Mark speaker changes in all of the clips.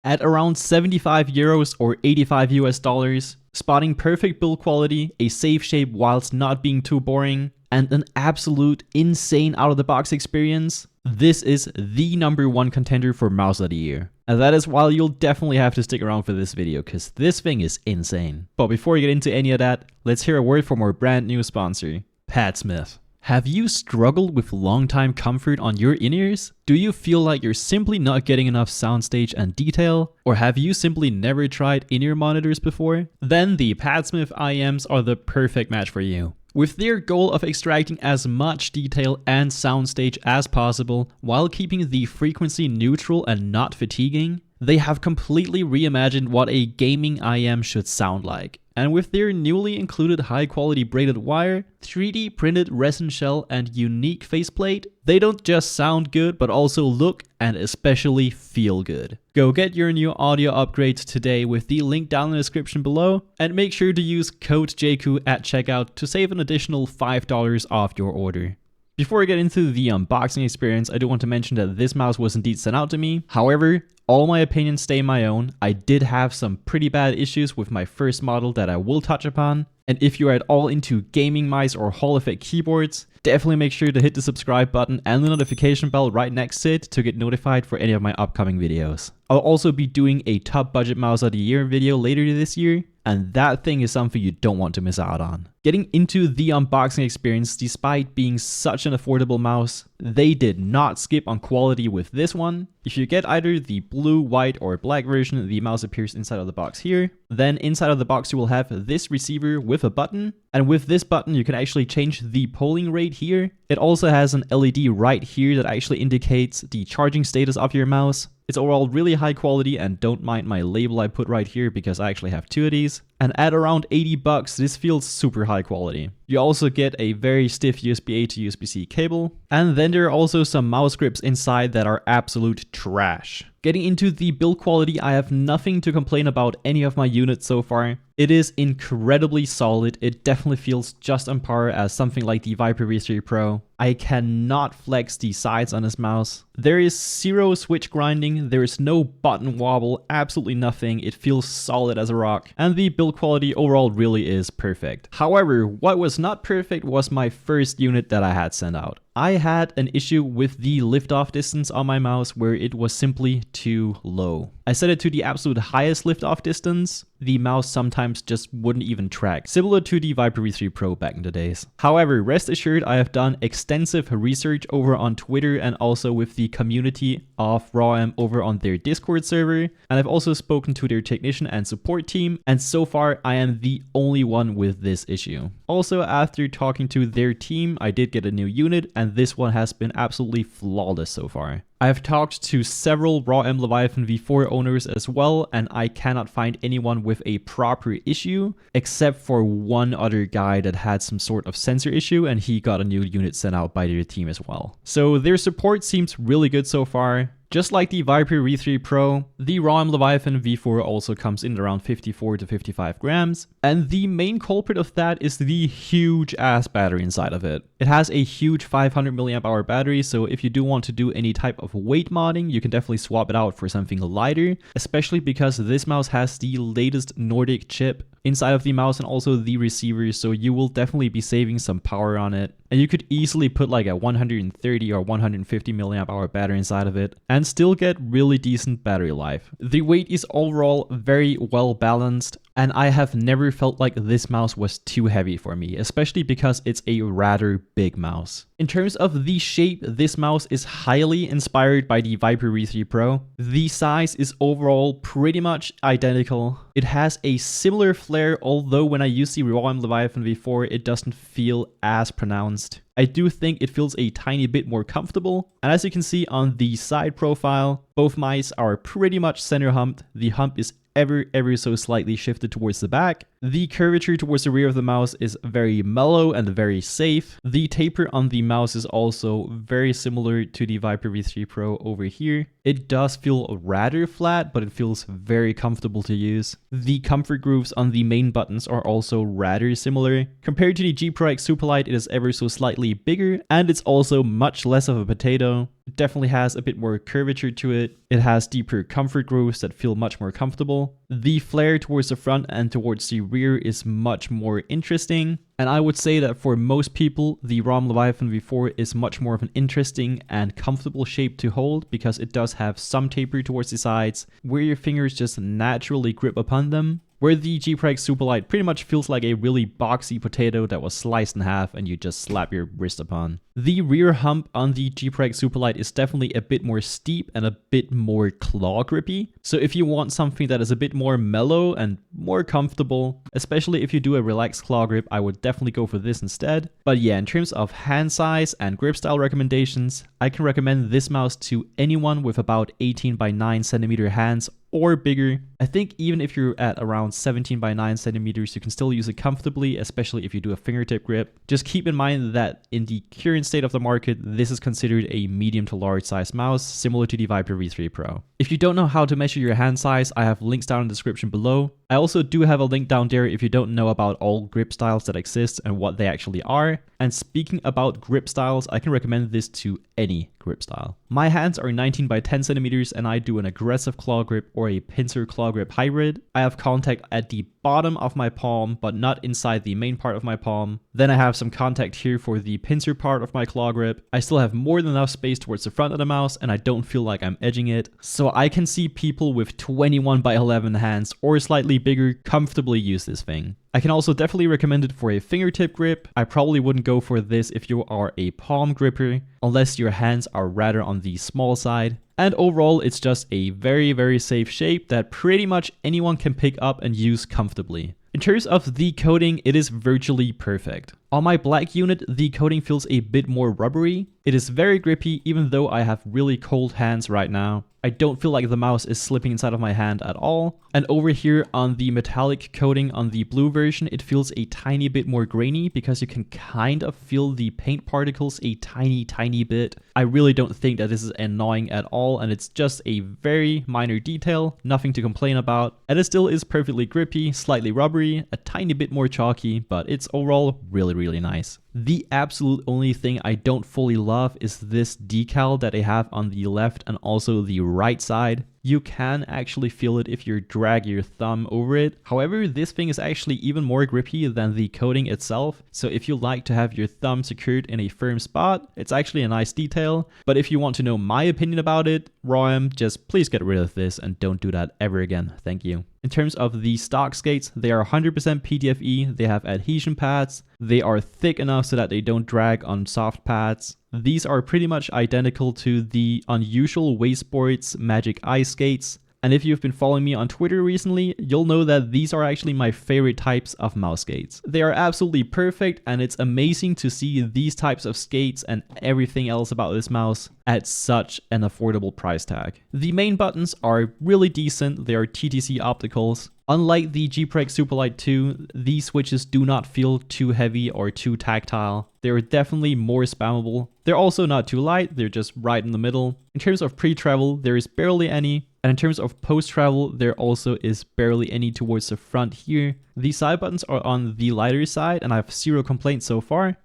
Speaker 1: At around 75 euros or 85 US dollars, spotting perfect build quality, a safe shape whilst not being too boring, and an absolute insane out-of-the-box experience, this is the #1 contender for mouse of the year. And that is why you'll definitely have to stick around for this video, because this thing is insane. But before we get into any of that, let's hear a word from our brand new sponsor, PadSmith. Have you struggled with long-time comfort on your in-ears? Do you feel like you're simply not getting enough soundstage and detail? Or have you simply never tried in-ear monitors before? Then the PadSmith IEMs are the perfect match for you. With their goal of extracting as much detail and soundstage as possible while keeping the frequency neutral and not fatiguing, they have completely reimagined what a gaming IEM should sound like. And with their newly included high-quality braided wire, 3D printed resin shell, and unique faceplate, they don't just sound good but also look and especially feel good. Go get your new audio upgrades today with the link down in the description below, and make sure to use code JAKU at checkout to save an additional $5 off your order. Before I get into the unboxing experience, I do want to mention that this mouse was indeed sent out to me. However, all my opinions stay my own. I did have some pretty bad issues with my first model that I will touch upon. And if you're at all into gaming mice or Hall effect keyboards, definitely make sure to hit the subscribe button and the notification bell right next to it to get notified for any of my upcoming videos. I'll also be doing a top budget mouse of the year video later this year, and that thing is something you don't want to miss out on. Getting into the unboxing experience, despite being such an affordable mouse, they did not skip on quality with this one. If you get either the blue, white, or black version, the mouse appears inside of the box here. Then inside of the box you will have this receiver with a button, and with this button you can actually change the polling rate here. It also has an LED right here that actually indicates the charging status of your mouse. It's overall really high quality, and don't mind my label I put right here because I actually have two of these. And at around 80 bucks, this feels super high quality. You also get a very stiff USB-A to USB-C cable. And then there are also some mouse grips inside that are absolute trash. Getting into the build quality, I have nothing to complain about any of my units so far. It is incredibly solid. It definitely feels just on par as something like the Viper V3 Pro. I cannot flex the sides on this mouse. There is zero switch grinding, there is no button wobble, absolutely nothing. It feels solid as a rock, and the build quality overall really is perfect. However, what was not perfect was my first unit that I had sent out. I had an issue with the liftoff distance on my mouse where it was simply too low. I set it to the absolute highest liftoff distance. The mouse sometimes just wouldn't even track, similar to the Viper V3 Pro back in the days. However, rest assured I have done extensive research over on Twitter and also with the community of RAWM over on their Discord server, and I've also spoken to their technician and support team, and so far I am the only one with this issue. Also, after talking to their team, I did get a new unit, and this one has been absolutely flawless so far. I have talked to several RAWM Leviathan V4 owners as well, and I cannot find anyone with a proper issue, except for one other guy that had some sort of sensor issue, and he got a new unit sent out by their team as well. So their support seems really good so far. Just like the Viper V3 Pro, the RAWM Leviathan V4 also comes in around 54 to 55 grams, and the main culprit of that is the huge ass battery inside of it. It has a huge 500 mAh battery, so if you do want to do any type of weight modding, you can definitely swap it out for something lighter, especially because this mouse has the latest Nordic chip inside of the mouse and also the receiver, so you will definitely be saving some power on it. And you could easily put like a 130 or 150 mAh battery inside of it and still get really decent battery life. The weight is overall very well balanced, and I have never felt like this mouse was too heavy for me, especially because it's a rather big mouse. In terms of the shape, this mouse is highly inspired by the Viper V3 Pro. The size is overall pretty much identical. It has a similar flare, although when I use the RAWM Leviathan V4, it doesn't feel as pronounced. I do think it feels a tiny bit more comfortable, and as you can see on the side profile, both mice are pretty much center humped. The hump is ever so slightly shifted towards the back. The curvature towards the rear of the mouse is very mellow and very safe. The taper on the mouse is also very similar to the Viper V3 Pro over here. It does feel rather flat, but it feels very comfortable to use. The comfort grooves on the main buttons are also rather similar. Compared to the G Pro X Superlight, it is ever so slightly bigger, and it's also much less of a potato. It definitely has a bit more curvature to it. It has deeper comfort grooves that feel much more comfortable. The flare towards the front and towards the rear is much more interesting. And I would say that for most people, the RAWM Leviathan V4 is much more of an interesting and comfortable shape to hold because it does have some taper towards the sides where your fingers just naturally grip upon them. Where the G-Preg Superlight pretty much feels like a really boxy potato that was sliced in half and you just slap your wrist upon. The rear hump on the G-Preg Superlight is definitely a bit more steep and a bit more claw grippy. So if you want something that is a bit more mellow and more comfortable, especially if you do a relaxed claw grip, I would definitely go for this instead. But yeah, in terms of hand size and grip style recommendations, I can recommend this mouse to anyone with about 18 by 9 centimeter hands or bigger. I think even if you're at around 17 by 9 centimeters, you can still use it comfortably, especially if you do a fingertip grip. Just keep in mind that in the current state of the market, this is considered a medium to large size mouse, similar to the Viper V3 Pro. If you don't know how to measure your hand size, I have links down in the description below. I also do have a link down there if you don't know about all grip styles that exist and what they actually are. And speaking about grip styles, I can recommend this to any grip style. My hands are 19 by 10 centimeters and I do an aggressive claw grip or a pincer claw grip hybrid. I have contact at the bottom of my palm, but not inside the main part of my palm. Then I have some contact here for the pincer part of my claw grip. I still have more than enough space towards the front of the mouse and I don't feel like I'm edging it. So I can see people with 21 by 11 hands or slightly bigger comfortably use this thing. I can also definitely recommend it for a fingertip grip. I probably wouldn't go for this if you are a palm gripper, unless your hands are rather on the small side. And overall, it's just a very, very safe shape that pretty much anyone can pick up and use comfortably. In terms of the coating, it is virtually perfect. On my black unit, the coating feels a bit more rubbery. It is very grippy even though I have really cold hands right now. I don't feel like the mouse is slipping inside of my hand at all. And over here on the metallic coating on the blue version, it feels a tiny bit more grainy because you can kind of feel the paint particles a tiny bit. I really don't think that this is annoying at all and it's just a very minor detail, nothing to complain about. And it still is perfectly grippy, slightly rubbery, a tiny bit more chalky, but it's overall really nice. The absolute only thing I don't fully love is this decal that they have on the left and also the right side. You can actually feel it if you drag your thumb over it. However, this thing is actually even more grippy than the coating itself. So if you like to have your thumb secured in a firm spot, it's actually a nice detail. But if you want to know my opinion about it, RAWM, just please get rid of this and don't do that ever again. Thank you. In terms of the stock skates, they are 100% PTFE, they have adhesion pads, they are thick enough so that they don't drag on soft pads. These are pretty much identical to the unusual Wastesports Magic Eye skates. And if you've been following me on Twitter recently, you'll know that these are actually my favorite types of mouse skates. They are absolutely perfect and it's amazing to see these types of skates and everything else about this mouse at such an affordable price tag. The main buttons are really decent, they are TTC opticals. Unlike the G-Preg Superlight 2, these switches do not feel too heavy or too tactile. They're definitely more spammable. They're also not too light, they're just right in the middle. In terms of pre-travel, there is barely any. And in terms of post-travel, there also is barely any towards the front here. The side buttons are on the lighter side and I have zero complaints so far.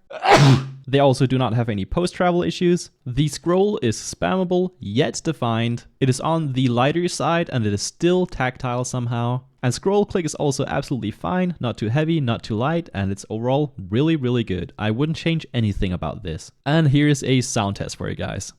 Speaker 1: They also do not have any post-travel issues. The scroll is spammable yet defined. It is on the lighter side and it is still tactile somehow. And scroll click is also absolutely fine, not too heavy, not too light, and it's overall really good. I wouldn't change anything about this. And here's a sound test for you guys.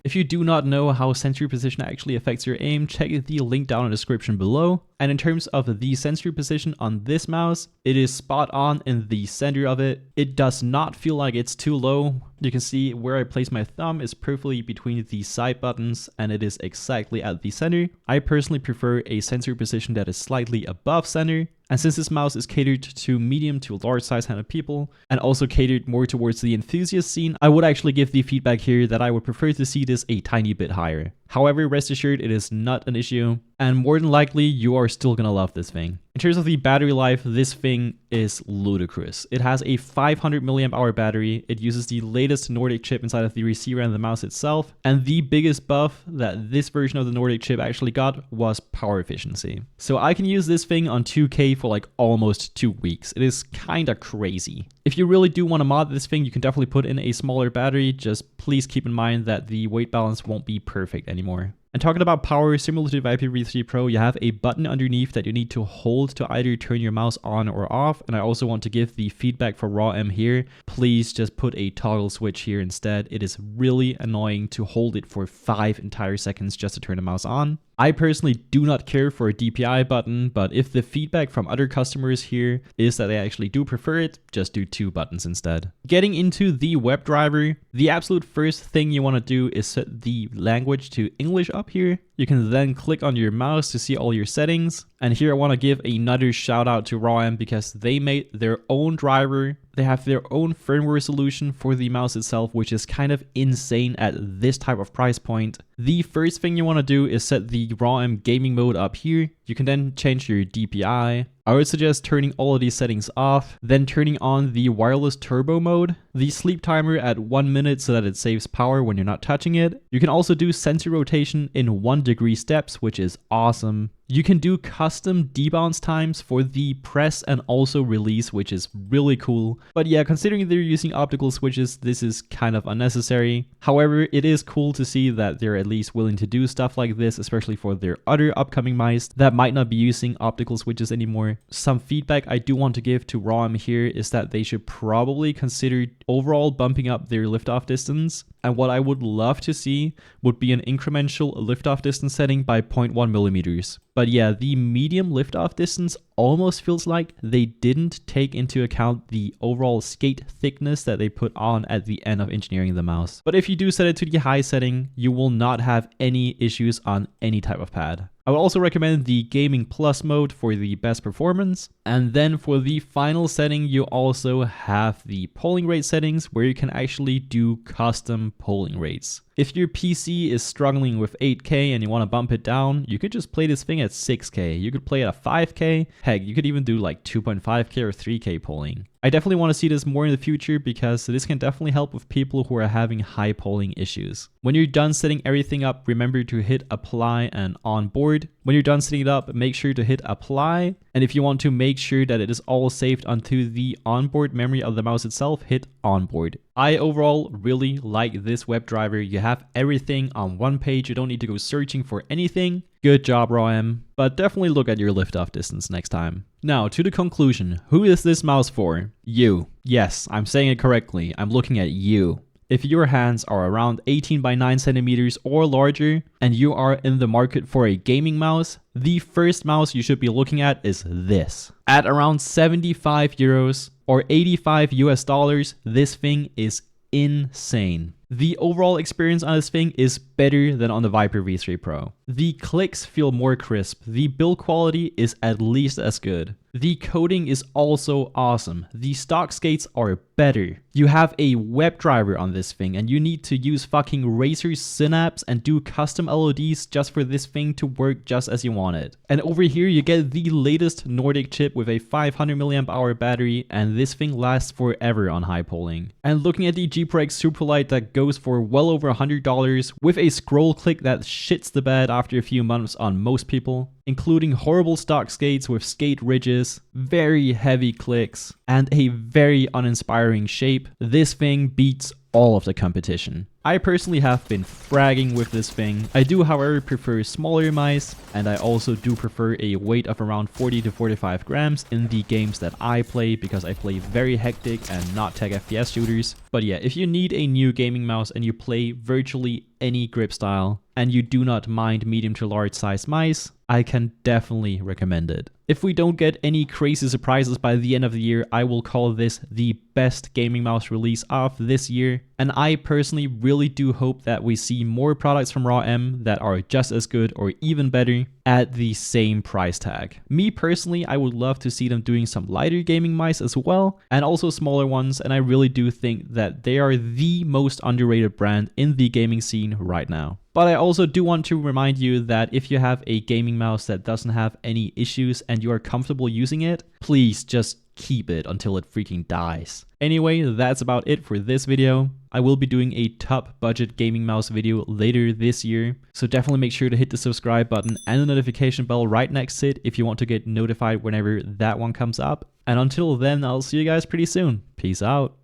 Speaker 1: If you do not know how sensor position actually affects your aim, check the link down in the description below. And in terms of the sensor position on this mouse, it is spot on in the center of it. It does not feel like it's too low. You can see where I place my thumb is perfectly between the side buttons and it is exactly at the center. I personally prefer a sensor position that is slightly above center. And since this mouse is catered to medium to large size handed people and also catered more towards the enthusiast scene, I would actually give the feedback here that I would prefer to see this a tiny bit higher. However, rest assured, it is not an issue, and more than likely, you are still gonna love this thing. In terms of the battery life, this thing is ludicrous. It has a 500 milliamp hour battery, it uses the latest Nordic chip inside of the receiver and the mouse itself, and the biggest buff that this version of the Nordic chip actually got was power efficiency. So I can use this thing on 2K for like almost 2 weeks. It is kinda crazy. If you really do want to mod this thing, you can definitely put in a smaller battery, just please keep in mind that the weight balance won't be perfect anymore. And talking about power, similar to the Viper V3 Pro, you have a button underneath that you need to hold to either turn your mouse on or off. And I also want to give the feedback for RAWM here. Please just put a toggle switch here instead. It is really annoying to hold it for 5 entire seconds just to turn the mouse on. I personally do not care for a DPI button, but if the feedback from other customers here is that they actually do prefer it, just do 2 buttons instead. Getting into the WebDriver, the absolute first thing you want to do is set the language to English up here. You can then click on your mouse to see all your settings. And here I want to give another shout out to RAWM because they made their own driver. They have their own firmware solution for the mouse itself, which is kind of insane at this type of price point. The first thing you want to do is set the RAWM gaming mode up here. You can then change your DPI. I would suggest turning all of these settings off, then turning on the wireless turbo mode, the sleep timer at 1 minute so that it saves power when you're not touching it. You can also do sensor rotation in 1 degree steps, which is awesome. You can do custom debounce times for the press and also release, which is really cool. But yeah, considering they're using optical switches, this is kind of unnecessary. However, it is cool to see that they're at least willing to do stuff like this, especially for their other upcoming mice that might not be using optical switches anymore. Some feedback I do want to give to RAWM here is that they should probably consider overall bumping up their liftoff distance. And what I would love to see would be an incremental liftoff distance setting by 0.1 millimeters. But yeah, the medium liftoff distance almost feels like they didn't take into account the overall skate thickness that they put on at the end of engineering the mouse. But if you do set it to the high setting, you will not have any issues on any type of pad. I would also recommend the Gaming Plus mode for the best performance. And then for the final setting, you also have the polling rate settings where you can actually do custom polling rates. If your PC is struggling with 8K and you want to bump it down, you could just play this thing at 6K. You could play at a 5K. Heck, you could even do like 2.5K or 3K polling. I definitely want to see this more in the future because this can definitely help with people who are having high polling issues. When you're done setting everything up, remember to hit apply and onboard. When you're done setting it up, make sure to hit apply. And if you want to make sure that it is all saved onto the onboard memory of the mouse itself, hit onboard. I overall really like this WebDriver. You have everything on one page. You don't need to go searching for anything. Good job, RAWM. But definitely look at your liftoff distance next time. Now, to the conclusion. Who is this mouse for? You. Yes, I'm saying it correctly. I'm looking at you. If your hands are around 18 by 9 centimeters or larger, and you are in the market for a gaming mouse, the first mouse you should be looking at is this. At around 75 euros or 85 US dollars, this thing is insane. The overall experience on this thing is better than on the Viper V3 Pro. The clicks feel more crisp. The build quality is at least as good. The coding is also awesome. The stock skates are better. You have a WebDriver on this thing and you need to use fucking Razer Synapse and do custom LODs just for this thing to work just as you want it. And over here you get the latest Nordic chip with a 500 mAh battery, and this thing lasts forever on high polling. And looking at the G Pro X Superlight that goes for well over $100 with a scroll click that shits the bed after a few months on most people, including horrible stock skates with skate ridges, very heavy clicks, and a very uninspiring shape, this thing beats all of the competition. I personally have been fragging with this thing. I do, however, prefer smaller mice, and I also do prefer a weight of around 40 to 45 grams in the games that I play because I play very hectic and not tech FPS shooters. But yeah, if you need a new gaming mouse and you play virtually any grip style and you do not mind medium to large size mice, I can definitely recommend it. If we don't get any crazy surprises by the end of the year, I will call this the best gaming mouse release of this year. And I personally really do hope that we see more products from RAWM that are just as good or even better at the same price tag. Me personally, I would love to see them doing some lighter gaming mice as well, and also smaller ones, and I really do think that they are the most underrated brand in the gaming scene right now. But I also do want to remind you that if you have a gaming mouse that doesn't have any issues and you are comfortable using it, please just keep it until it freaking dies. Anyway, that's about it for this video. I will be doing a top budget gaming mouse video later this year, so definitely make sure to hit the subscribe button and the notification bell right next to it if you want to get notified whenever that one comes up. And until then, I'll see you guys pretty soon. Peace out.